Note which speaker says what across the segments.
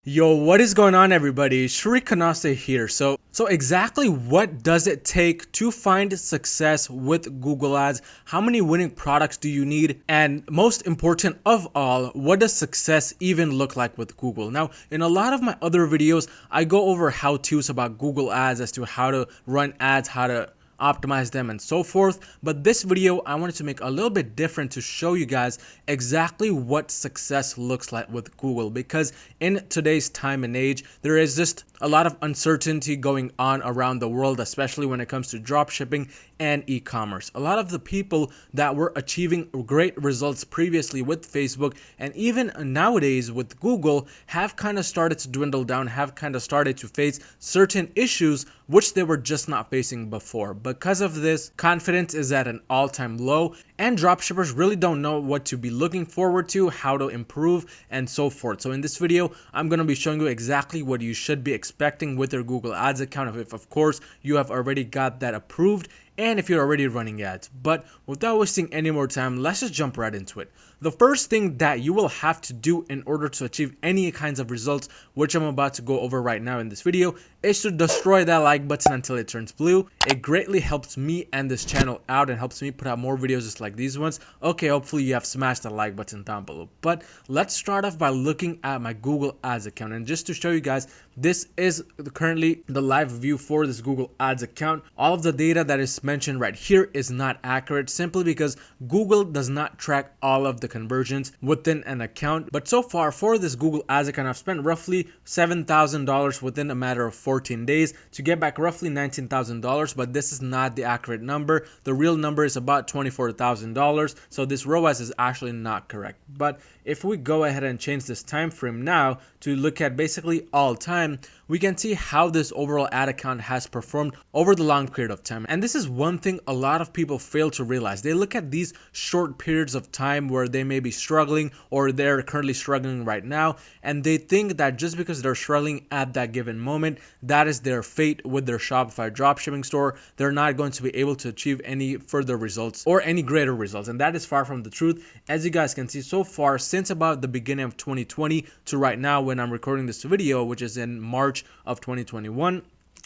Speaker 1: Yo, what is going on, everybody? Shri Kanase here. So exactly what does it take to find success with Google Ads? How many winning products do you need? And most important of all, what does success even look like with Google? Now, in a lot of my other videos, I go over how-tos about Google Ads as to how to run ads, how to optimize them and so forth. But this video I wanted to make a little bit different to show you guys exactly what success looks like with Google, because in today's time and age there is just a lot of uncertainty going on around the world, especially when it comes to dropshipping and e-commerce. A lot of the people that were achieving great results previously with Facebook and even nowadays with Google have kind of started to dwindle down, have kind of started to face certain issues which they were just not facing before. Because of this, confidence is at an all-time low, and dropshippers really don't know what to be looking forward to, how to improve, and so forth. So in this video, I'm going to be showing you exactly what you should be expecting with your Google Ads account, if of course you have already got that approved, and if you're already running ads. But without wasting any more time, let's just jump right into it. The first thing that you will have to do in order to achieve any kinds of results, which I'm about to go over right now in this video, is to destroy that like button until it turns blue. It greatly helps me and this channel out and helps me put out more videos just like these ones. Okay, hopefully you have smashed the like button down below. But let's start off by looking at my Google Ads account. And just to show you guys, this is currently the live view for this Google Ads account. All of the data that is mentioned right here is not accurate, simply because Google does not track all of the conversions within an account. But so far for this Google Ads account, I've spent roughly $7,000 within a matter of 14 days to get back roughly $19,000, but this is not the accurate number. The real number is about $24,000, so this ROAS is actually not correct. But if we go ahead and change this time frame now to look at basically all time, we can see how this overall ad account has performed over the long period of time. And this is one thing a lot of people fail to realize. They look at these short periods of time where they may be struggling or they're currently struggling right now, and they think that just because they're struggling at that given moment, that is their fate with their Shopify dropshipping store. They're not going to be able to achieve any further results or any greater results, and that is far from the truth. As you guys can see, so far since about the beginning of 2020 to right now when I'm recording this video, which is in March of 2021,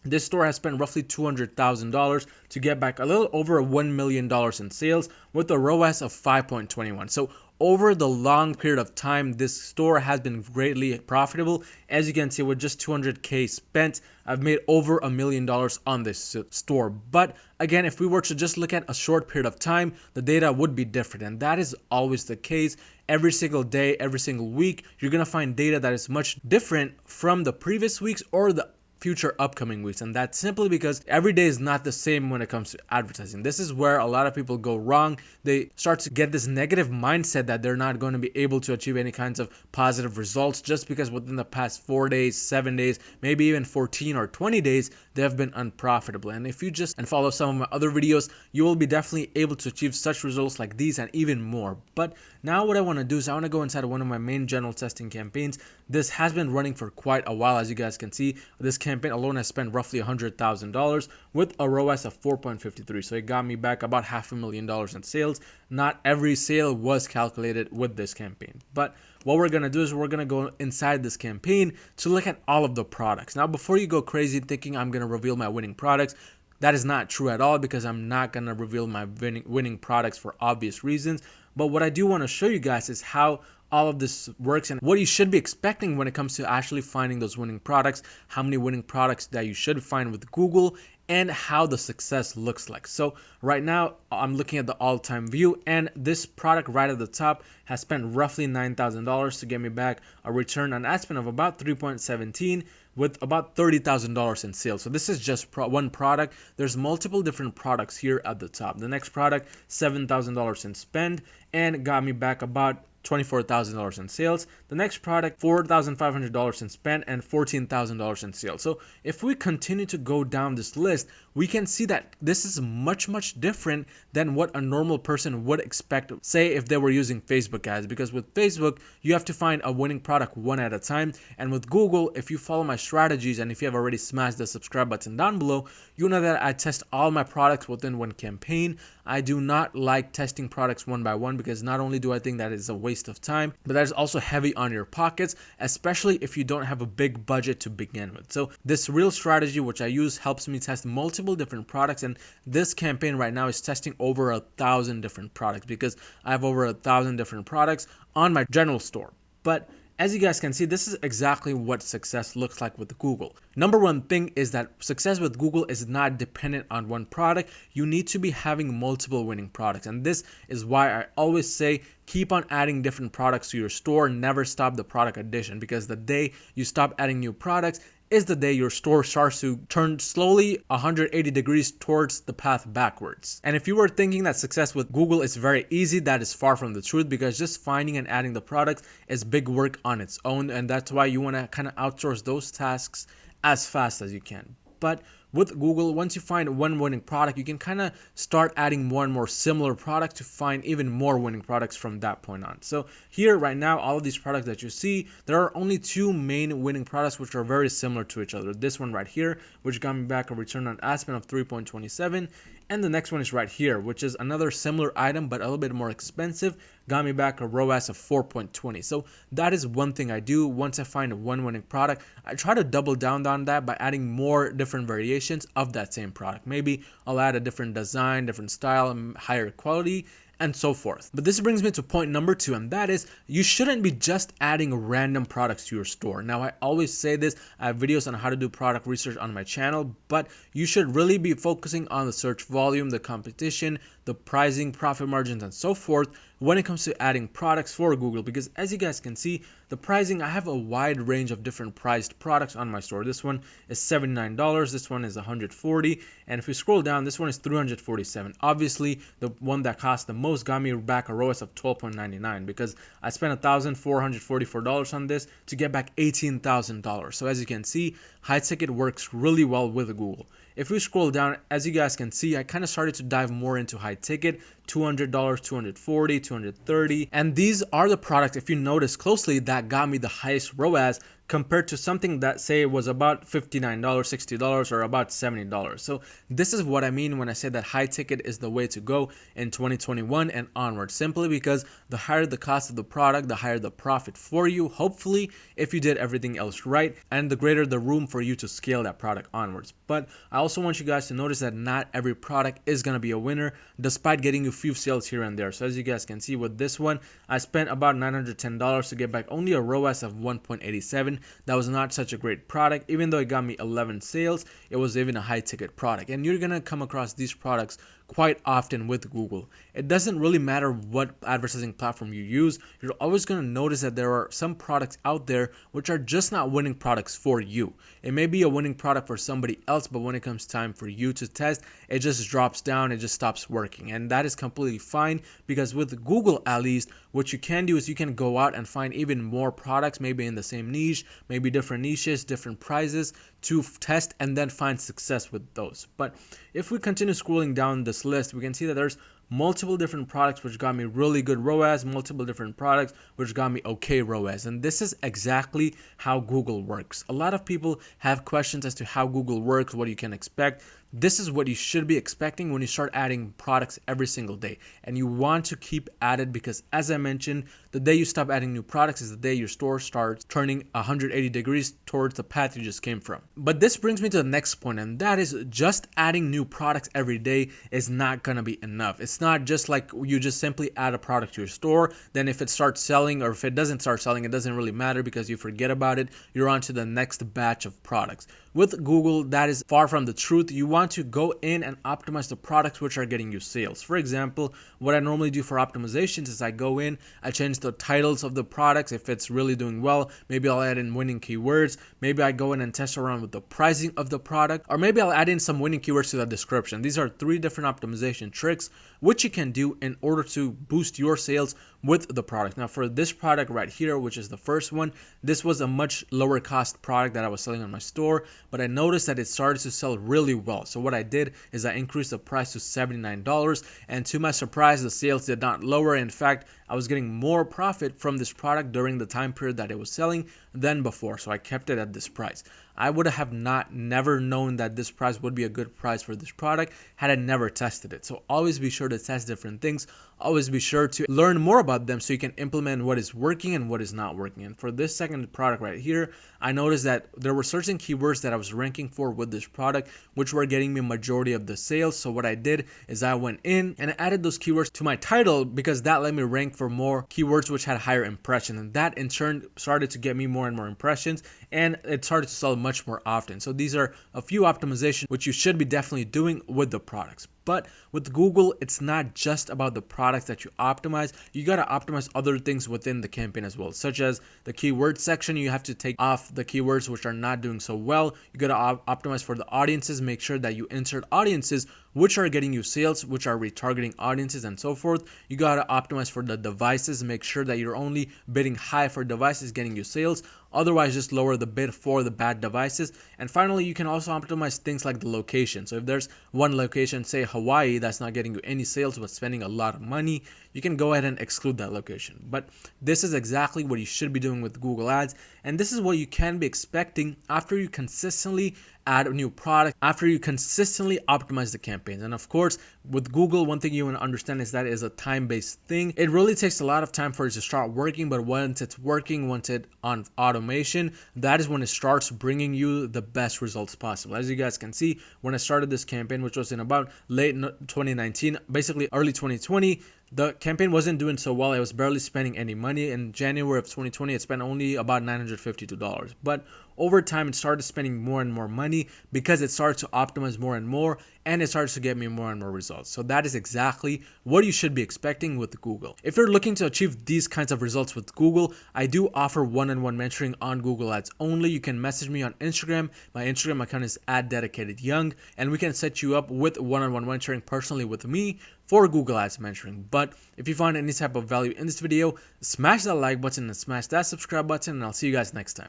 Speaker 1: this store has spent roughly $200,000 to get back a little over $1 million in sales with a ROAS of 5.21. So over the long period of time, this store has been greatly profitable. As you can see, with just 200K spent, I've made over $1 million on this store. But again, if we were to just look at a short period of time, the data would be different. And that is always the case. Every single day, every single week, you're going to find data that is much different from the previous weeks or the future upcoming weeks. And that's simply because every day is not the same when it comes to advertising. This is where a lot of people go wrong. They start to get this negative mindset that they're not going to be able to achieve any kinds of positive results just because within the past 4 days, 7 days, maybe even 14 or 20 days, they have been unprofitable. And if you just follow some of my other videos, you will be definitely able to achieve such results like these and even more. But now what I want to do is I want to go inside of one of my main general testing campaigns. This has been running for quite a while. As you guys can see, this campaign alone has spent roughly $100,000 with a ROAS of 4.53. So it got me back about $500,000 in sales. Not every sale was calculated with this campaign, but what we're going to do is we're going to go inside this campaign to look at all of the products. Now, before you go crazy thinking I'm going to reveal my winning products, that is not true at all, because I'm not going to reveal my winning products for obvious reasons. But what I do want to show you guys is how all of this works and what you should be expecting when it comes to actually finding those winning products, how many winning products that you should find with Google, and how the success looks like. So right now I'm looking at the all-time view, and this product right at the top has spent roughly $9,000 to get me back a return on ad spend of about 3.17 with about $30,000 in sales. So this is just one product. There's multiple different products here at the top. The next product, $7,000 in spend and got me back about $24,000 in sales. The next product, $4,500 in spend and $14,000 in sales. So if we continue to go down this list, we can see that this is much different than what a normal person would expect, say if they were using Facebook ads, because with Facebook you have to find a winning product one at a time, and with Google, if you follow my strategies and if you have already smashed the subscribe button down below, you know that I test all my products within one campaign. I do not like testing products one by one, because not only do I think that is a waste of time, but that is also heavy on your pockets, especially if you don't have a big budget to begin with. So this real strategy which I use helps me test multiple different products, and this campaign right now is testing over 1,000 different products, because I have over 1,000 different products on my general store. But as you guys can see, this is exactly what success looks like with Google. Number one thing is that success with Google is not dependent on one product. You need to be having multiple winning products. And this is why I always say keep on adding different products to your store. Never stop the product addition, because the day you stop adding new products is the day your store starts to turn slowly 180 degrees towards the path backwards. And if you were thinking that success with Google is very easy, that is far from the truth, because just finding and adding the products is big work on its own, and that's why you want to kind of outsource those tasks as fast as you can. But with Google, once you find one winning product, you can kind of start adding more and more similar products to find even more winning products from that point on. So here right now, all of these products that you see, there are only two main winning products which are very similar to each other. This one right here, which got me back a return on ad spend of 3.27, and the next one is right here, which is another similar item but a little bit more expensive, got me back a ROAS of 4.20. So that is one thing I do. Once I find one winning product, I try to double down on that by adding more different variations of that same product. Maybe I'll add a different design, different style, and higher quality, and so forth. But this brings me to point number 2, and that is you shouldn't be just adding random products to your store. Now, I always say this, I have videos on how to do product research on my channel, but you should really be focusing on the search volume, the competition, the pricing, profit margins, and so forth when it comes to adding products for Google, because as you guys can see, the pricing, I have a wide range of different priced products on my store. This one is $79, this one is $140, and if we scroll down, this one is $347. Obviously, the one that cost the most got me back a ROAS of 12.99, because I spent $1,444 on this to get back $18,000. So as you can see, high ticket works really well with Google. If we scroll down, as you guys can see, I kind of started to dive more into high ticket, $200, $240, $230. And these are the products, if you notice closely, that got me the highest ROAS compared to something that say was about $59, $60, or about $70. So this is what I mean when I say that high ticket is the way to go in 2021 and onward, simply because the higher the cost of the product, the higher the profit for you, hopefully, if you did everything else right, and the greater the room for you to scale that product onwards. But I also want you guys to notice that not every product is going to be a winner, despite getting a few sales here and there. So as you guys can see with this one, I spent about $910 to get back only a ROAS of 1.87. That was not such a great product. Even though it got me 11 sales, it was even a high ticket product. And you're going to come across these products quite often with Google. It doesn't really matter what advertising platform you use. You're always going to notice that there are some products out there which are just not winning products for you. It may be a winning product for somebody else, but when it comes time for you to test, it just drops down, it just stops working. And that is completely fine, because with Google at least, what you can do is you can go out and find even more products, maybe in the same niche, maybe different niches, different prices, to test and then find success with those. But if we continue scrolling down this list, we can see that there's multiple different products which got me really good ROAS, multiple different products which got me okay ROAS. And this is exactly how Google works. A lot of people have questions as to how Google works, what you can expect. This is what you should be expecting when you start adding products every single day. And you want to keep at it, because as I mentioned, the day you stop adding new products is the day your store starts turning 180 degrees towards the path you just came from. But this brings me to the next point, and that is just adding new products every day is not going to be enough. It's not just like you just simply add a product to your store, then if it starts selling, or if it doesn't start selling, it doesn't really matter because you forget about it. You're on to the next batch of products. With Google, that is far from the truth. You want to go in and optimize the products which are getting you sales. For example, what I normally do for optimizations is I go in, I change the titles of the products. If it's really doing well, maybe I'll add in winning keywords. Maybe I go in and test around with the pricing of the product, or maybe I'll add in some winning keywords to the description. These are 3 different optimization tricks which you can do in order to boost your sales with the product. Now for this product right here, which is the first one, this was a much lower cost product that I was selling on my store, but I noticed that it started to sell really well. So what I did is I increased the price to $79, and to my surprise, the sales did not lower. In fact, I was getting more profit from this product during the time period that it was selling than before, so I kept it at this price. I would have never known that this price would be a good price for this product had I never tested it. So always be sure to test different things. Always be sure to learn more about them so you can implement what is working and what is not working. And for this second product right here, I noticed that there were certain keywords that I was ranking for with this product, which were getting me a majority of the sales. So what I did is I went in and I added those keywords to my title, because that let me rank for more keywords which had higher impressions. And that in turn started to get me more and more impressions, and it started to sell much more often. So these are a few optimizations which you should be definitely doing with the products. But with Google, it's not just about the products that you optimize. You got to optimize other things within the campaign as well, such as the keyword section. You have to take off the keywords which are not doing so well. You got to optimize for the audiences. Make sure that you insert audiences which are getting you sales, which are retargeting audiences, and so forth. You got to optimize for the devices. Make sure that you're only bidding high for devices getting you sales. Otherwise, just lower the bid for the bad devices. And finally, you can also optimize things like the location. So if there's one location, say Hawaii, that's not getting you any sales but spending a lot of money, you can go ahead and exclude that location. But this is exactly what you should be doing with Google Ads. And this is what you can be expecting after you consistently add a new product, after you consistently optimize the campaigns. And of course, with Google, one thing you want to understand is that it is a time-based thing. It really takes a lot of time for it to start working, but once it's working, once it's on automation, that is when it starts bringing you the best results possible. As you guys can see, when I started this campaign, which was in about late 2019, basically early 2020, the campaign wasn't doing so well. I was barely spending any money. In January of 2020, it spent only about $952. But over time, it started spending more and more money because it started to optimize more and more, and it starts to get me more and more results. So that is exactly what you should be expecting with Google. If you're looking to achieve these kinds of results with Google, I do offer one-on-one mentoring on Google Ads only. You can message me on Instagram. My Instagram account is @DedicatedYoung, and we can set you up with one-on-one mentoring personally with me for Google Ads mentoring. But if you find any type of value in this video, smash that like button and smash that subscribe button, and I'll see you guys next time.